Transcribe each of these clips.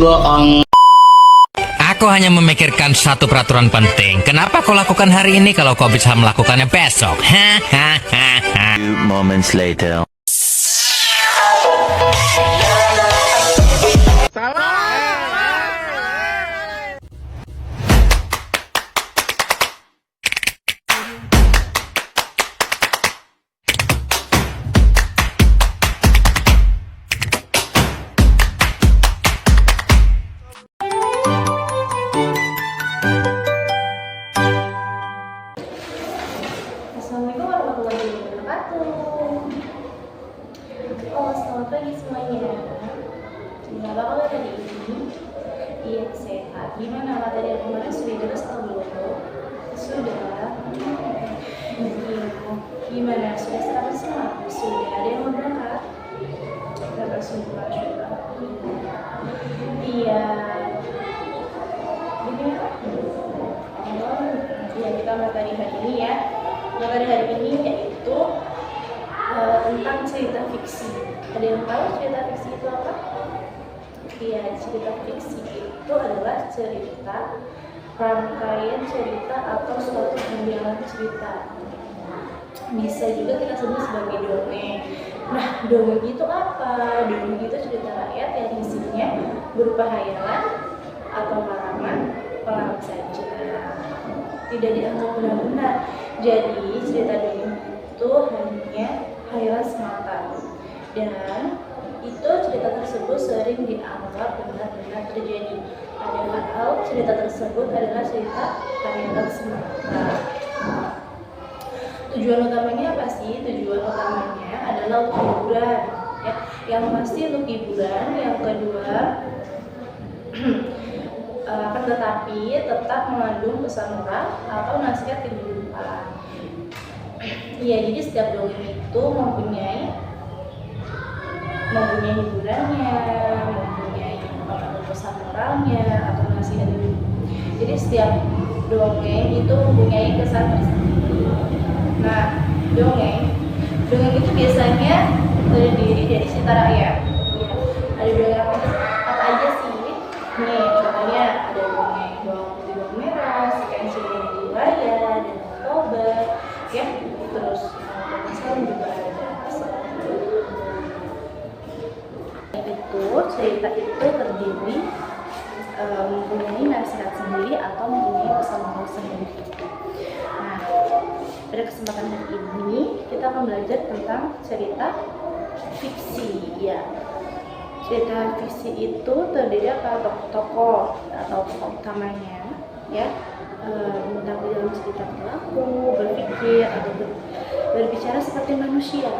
bohong. Aku hanya memikirkan satu peraturan penting. Kenapa kau lakukan hari ini kalau kau bisa melakukannya besok? Hahaha. Few moments later. Assalamualaikum warahmatullahi wabarakatuh. Oh, selamat pagi semuanya. Gimana kabar hari ini? Iya, sehat. Gimana materi yang kemarin sudah jelas atau belum? Sudah. Gimana? Sudah serapan semua? Sudah. Ada yang mau berangkat? Berangkat semua. Iya. Begini Pak. Oh, iya, kita materi hari ini ya. Materi hari ini yaitu tentang cerita fiksi. Ada yang tahu cerita fiksi itu apa? Iya, cerita fiksi itu adalah cerita, rangkaian cerita atau suatu penggalan cerita. Bisa juga kita sebut sebagai dongeng. Nah, dongeng itu apa? Dongeng itu cerita rakyat yang isinya berupa hayalan atau karangan orang saja. Tidak dianggap benar-benar. Jadi cerita dongeng itu hanya hayalan semata, dan itu cerita tersebut sering dianggap benar-benar terjadi. Padahal cerita tersebut adalah cerita hayalan semata. Tujuan utamanya apa sih? Tujuan utamanya adalah untuk hiburan, ya. Yang pasti untuk hiburan. Yang kedua, akan tetapi tetap mengandung pesan moral atau nasihat kehidupan. Iya, jadi setiap dongeng itu mempunyai hiburannya, mempunyai pesan moralnya atau nasihat hidup. Jadi setiap dongeng itu mempunyai kesan tersendiri. Nah, dongeng itu biasanya terdiri dari cerita rakyat. Ya, ada dongeng apa aja sih? Nih, contohnya ada dongeng bawang putih bawang merah, si kancil dan buaya, dan Toba, ya. Terus sekarang juga ada itu cerita itu terdiri mempunyai nasihat sendiri atau mempunyai pesan moral sendiri. Nah, pada kesempatan hari ini kita akan belajar tentang cerita fiksi, ya. Cerita fiksi itu terdiri dari tokoh atau tokoh utamanya, ya, tentang dalam cerita berlaku, berpikir atau berbicara seperti manusia.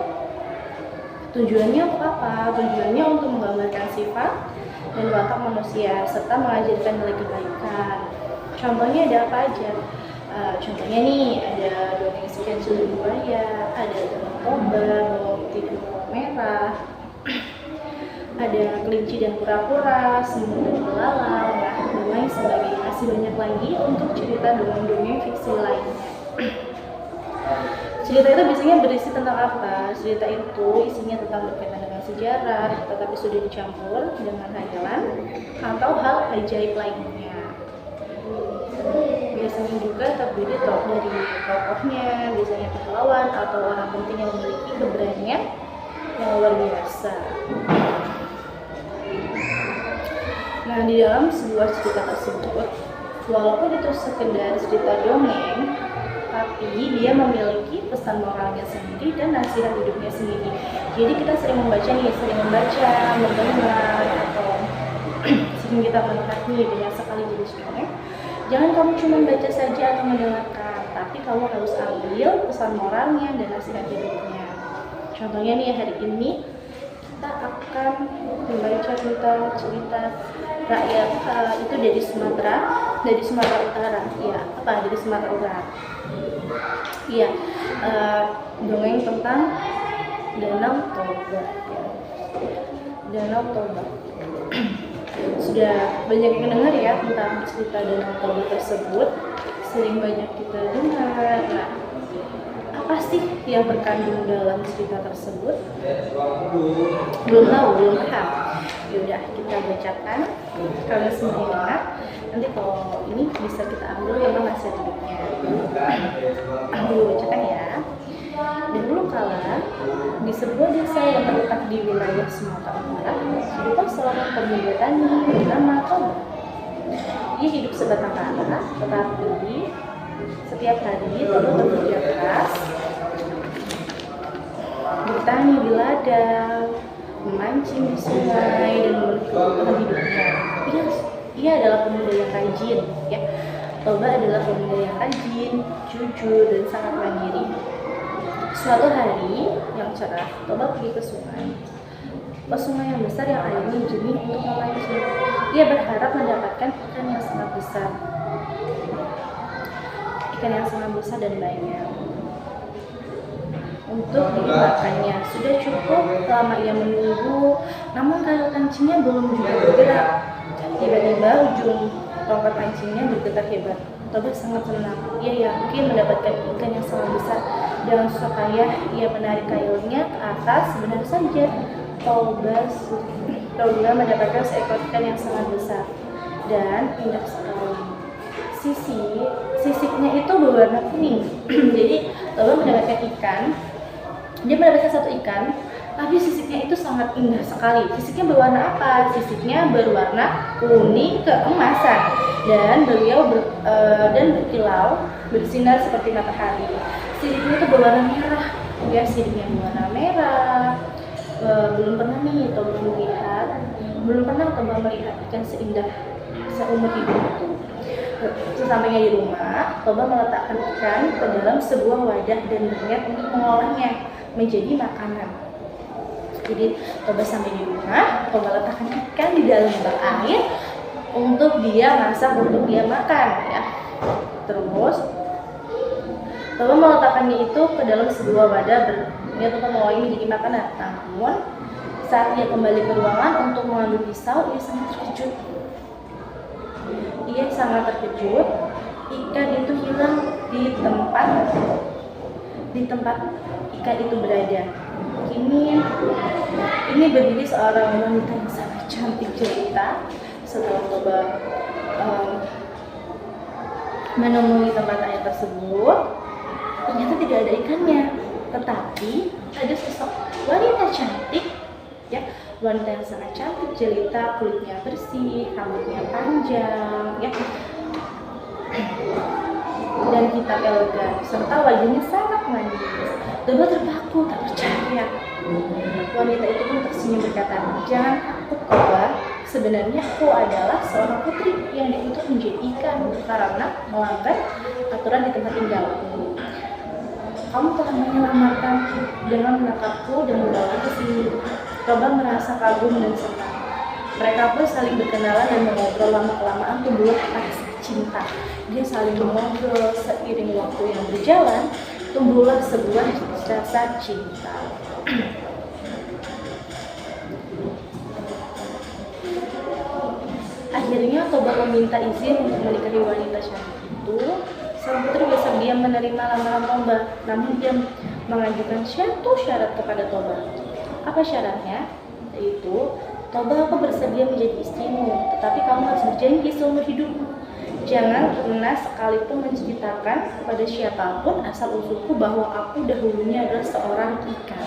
Tujuannya untuk apa? Tujuannya untuk menggambarkan sifat dan watak manusia serta mengajarkan nilai kebaikan. Contohnya ada apa aja? Contohnya nih, ada dongeng si kancil dan buaya, ada dongeng Toba, bawang putih dan bawang merah, ada kelinci dan kura-kura, semut dan belalang, dan lain sebagainya. Masih banyak lagi untuk cerita dongeng-dongeng fiksi lainnya. Cerita itu biasanya berisi tentang apa? Cerita itu isinya tentang berkaitan dengan sejarah, tetapi sudah dicampur dengan hayalan atau hal ajaib lainnya. Biasanya juga terdiri dari tokohnya, biasanya pahlawan atau orang penting yang memiliki keberanian yang luar biasa. Nah, di dalam sebuah cerita tersebut, walaupun itu sekedar cerita dongeng, tapi dia memiliki pesan moralnya sendiri dan nasihat hidupnya sendiri. Jadi kita sering membaca, mendengar, atau sering kita melihat nih banyak sekali jenis dongeng. Jangan kamu cuma baca saja atau mendengarkan, tapi kamu harus ambil pesan moralnya dan nasihat hidupnya. Contohnya nih, hari ini kita akan membaca tentang cerita rakyat itu dari Sumatera Utara, ya. Dari Sumatera Utara, iya. Dongeng tentang Danau Toba, ya. Danau Toba. Sudah banyak yang dengar ya tentang cerita Danau Toba tersebut, sering banyak kita dengar. Nah, apa sih yang terkandung dalam cerita tersebut? Belum paham. Yaudah, kita bacakan kalau semuanya. Nanti kalau ini bisa kita ambil tentang nasihat hidupnya. Aku bacakan ya. Dahulu kala, di sebuah desa yang terletak di wilayah Sumatera Utara, hiduplah seorang pemuda tani bernama Toba. Ia hidup sebatang kara, tetapi setiap hari Toba bekerja keras, bertani di ladang, memancing di sungai, dan memenuhi kebutuhan hidupnya. Ia adalah pemuda yang rajin, ya. Toba adalah pemuda yang rajin, jujur, dan sangat mandiri. Suatu hari yang cerah, Toba pergi ke sungai yang besar yang airnya jernih untuk memancing. Ia berharap mendapatkan ikan yang sangat besar dan banyak untuk dimakannya. Sudah cukup lama ia menunggu, namun kail kancingnya belum juga bergerak. Tiba-tiba ujung tongkat pancingnya bergetar hebat. Toba sangat senang. Ia yakin mendapatkan ikan yang sangat besar. Dengan susah payah ia menarik kailnya ke atas. Benar saja, Toba mendapatkan seekor ikan yang sangat besar dan indah sekali. Sisiknya itu berwarna kuning. Jadi Toba mendapatkan ikan. Dia mendapatkan satu ikan, tapi sisiknya itu sangat indah sekali. Sisiknya berwarna apa? Sisiknya berwarna kuning keemasan dan berkilau, bersinar seperti matahari. Sisiknya itu berwarna merah. Ya, sisiknya berwarna merah. Belum pernah Toba melihat ikan seindah seumur hidup itu. Sesampainya di rumah, Toba meletakkan ikan ke dalam sebuah wadah dan berniat untuk mengolahnya menjadi makanan. Jadi Toba sampai di rumah, Toba letakkan ikan di dalam bak air untuk dia masak, untuk dia makan, ya. Terus Toba meletakkannya itu ke dalam sebuah wadah berniat untuk mengolahnya menjadi makanan. Namun saat dia kembali ke ruangan untuk mengambil pisau, ia sangat terkejut. Ikan itu hilang di tempat ikan itu berada. Ini berdiri seorang wanita yang sangat cantik jelita. Setelah Toba menemui tempat air tersebut, ternyata tidak ada ikannya, tetapi ada sosok wanita cantik, ya, wanita yang sangat cantik jelita, kulitnya bersih, rambutnya panjang, ya, dan hitam elegan, serta wajahnya sangat manis. Toba terpaku, tak percaya. Wanita itu pun tersenyum berkata, "Jangan takut, Toba. Sebenarnya aku adalah seorang putri yang diutus menjadi ikan karena melanggar aturan di tempat tinggalku. Kamu telah menyelamatkanku dengan menangkapku dan membawaku ke sini." Toba merasa kagum dan senang. Mereka pun saling berkenalan dan mengobrol. Lama-kelamaan tumbuhlah rasa cinta. Dia saling mengobrol. Seiring waktu yang berjalan, tumbuhlah sebuah rasa cinta. Akhirnya Toba meminta izin untuk menikahi wanita cantik itu. Sang putri bersedia menerima lamaran Toba, namun dia mengajukan suatu syarat kepada Toba. Apa syaratnya? Yaitu, "Toba, aku bersedia menjadi istrimu, tetapi kamu harus berjanji seumur hidupmu. Jangan pernah sekalipun menceritakan kepada siapapun asal usulku bahwa aku dahulunya adalah seorang ikan.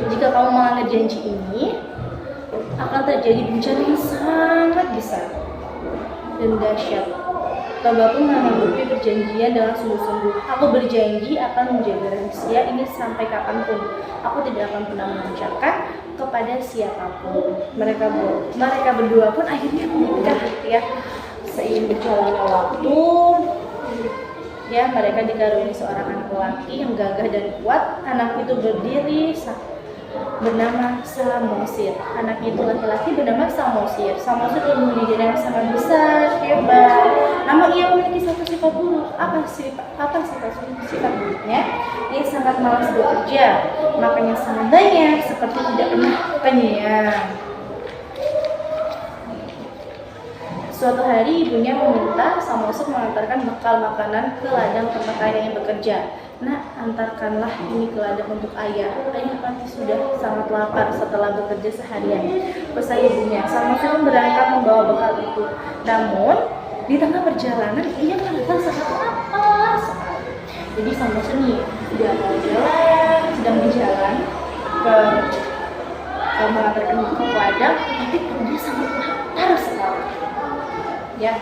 Jika kamu melanggar janji ini, akan terjadi bencana yang sangat besar dan dahsyat." Toba pun menanggapi perjanjian dengan sungguh-sungguh. "Aku berjanji akan menjaga rahasia ini sampai kapanpun. Aku tidak akan pernah mengucapkan kepada siapapun." Mereka berdua pun akhirnya menikah, ya. Seiring berjalannya waktu, ya, mereka dikaruniai seorang anak lelaki yang gagah dan kuat. Anak itu bernama Samosir. Anak itu laki-laki bernama Samosir. Samosir memiliki diri yang sangat besar, hebat. Namun ia memiliki satu sifat buruk. Apa sifat buruknya? Ia sangat malas bekerja, makannya sangat banyak, seperti tidak pernah kenyang. Suatu hari ibunya meminta Samosir mengantarkan bekal makanan ke ladang tempat ayahnya bekerja. Nah, antarkanlah ini ke ladang untuk ayah. Ayah pasti sudah sangat lapar setelah bekerja seharian. Pesan ibunya. Samosir berangkat membawa bekal itu. Namun, di tengah perjalanan ia merasa sangat lapar sekali. Jadi Samosir nih sedang berjalan ke mengantarkan bekal ke ladang, tapi dia sangat lapar sekali. Ya,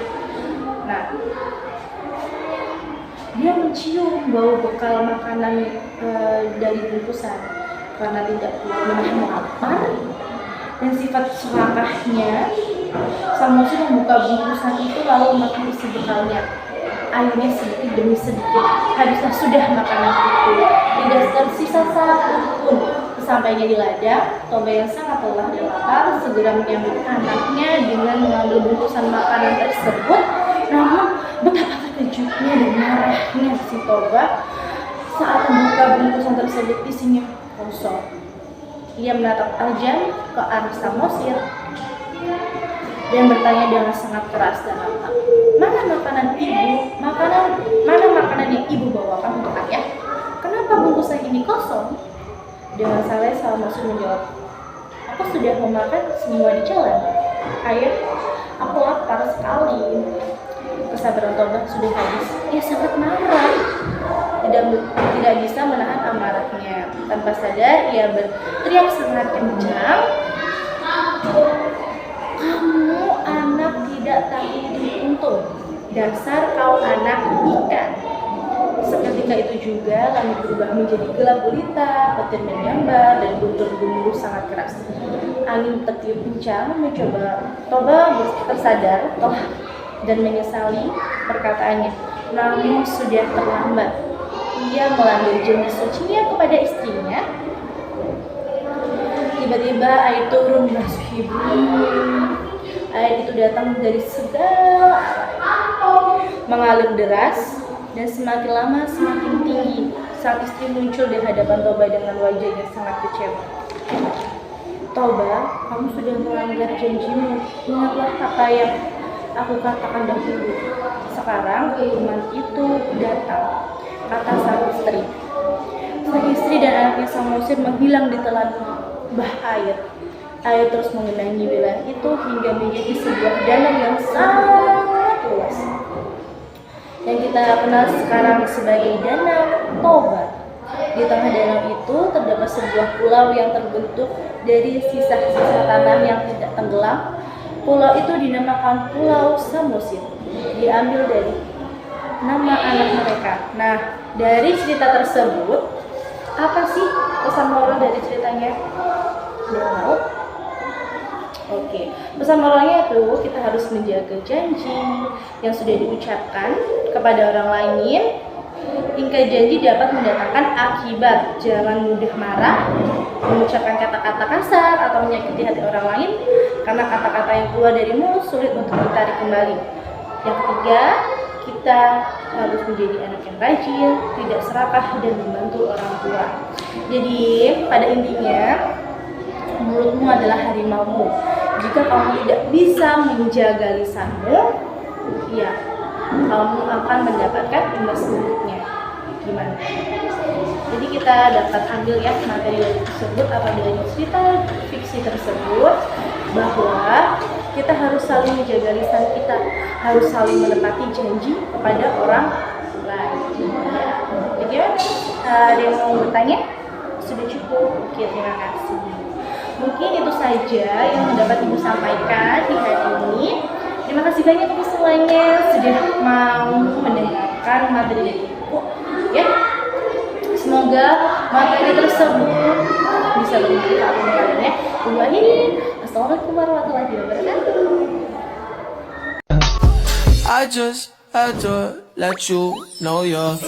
nah dia mencium bau bekal makanan dari bungkusan karena tidak kuat menahan lapar dan sifat serakahnya. Samosir membuka bungkusan itu lalu makan isi bekalnya. Akhirnya sedikit demi sedikit habislah sudah makanan itu, tidak tersisa satu pun. Sampainya di ladang, Toba yang sangat lelah dan lapar segera menyambut anaknya dengan mengambil bungkusan makanan tersebut. Namun betapa terkejutnya dan marahnya si Toba saat membuka bungkusan tersebut, isinya kosong. Ia menatap tajam ke arah Samosir dan bertanya dengan sangat keras dan lantang, "Mana makanan ibu? Mana makanan yang ibu bawakan untuk ayah? Kenapa bungkusan ini kosong?" Dengan salah Samosir menjawab, "Aku sudah memakan semua di jalan. Ayah, aku lapar sekali." Kesabaran Toba sudah habis. Ia sangat marah, tidak bisa menahan amarahnya. Tanpa sadar ia berteriak sangat kencang, "Kamu anak tidak tahu untung, dasar kau anak ikan." Seketika itu juga langit berubah menjadi gelap gulita, petir menyambar dan guntur gemuruh sangat keras. Angin tertiup kencang mencoba Toba tersadar dan menyesali perkataannya. Namun sudah terlambat. Ia melanggar janji sucinya kepada istrinya. Tiba-tiba air turun memasuki bumi. Air itu datang dari segala arah, mengalir deras dan semakin lama semakin tinggi. Sang istri muncul di hadapan Toba dengan wajah yang sangat kecewa. "Toba, kamu sudah melanggar janjimu. Ingatlah apa yang aku katakan dahulu. Sekarang hukuman itu datang," kata sang istri. Sang istri dan anaknya Samosir menghilang di telan bah air. Air terus mengenangi wilayah itu hingga menjadi sebuah danau yang sangat luas, yang kita kenal sekarang sebagai Danau Toba. Di tengah danau itu terdapat sebuah pulau yang terbentuk dari sisa-sisa tanah yang tidak tenggelam. Pulau itu dinamakan Pulau Samosir, diambil dari nama anak mereka. Nah, dari cerita tersebut, apa sih pesan moral dari ceritanya? Ada yang tahu? Oke, pesan moralnya itu kita harus menjaga janji yang sudah diucapkan kepada orang lain. Ingkar janji dapat mendatangkan akibat. Jangan mudah marah, mengucapkan kata-kata kasar atau menyakiti hati orang lain, karena kata-kata yang keluar dari mulut sulit untuk ditarik kembali. Yang ketiga, kita harus menjadi anak yang rajin, tidak serakah, dan membantu orang tua. Jadi pada intinya, mulutmu adalah harimaumu. Jika kamu tidak bisa menjaga lisanmu, ya kamu akan mendapatkan imbas buruknya. Gimana? Jadi kita dapat ambil ya materi tersebut atau dari cerita fiksi tersebut, bahwa kita harus saling menjaga lisan kita, harus saling menepati janji kepada orang lain. Jadi ada yang mau bertanya? Sudah cukup? Oke, terima kasih. Mungkin itu saja yang dapat Ibu sampaikan di hari ini. Terima kasih banyak untuk semuanya sudah mau mendengarkan materi dari Ibu. Ya, semoga materi tersebut bisa bermanfaat untuk kalian ya. Ibu akhiri. Assalamualaikum warahmatullahi wabarakatuh. I just had to let you know you're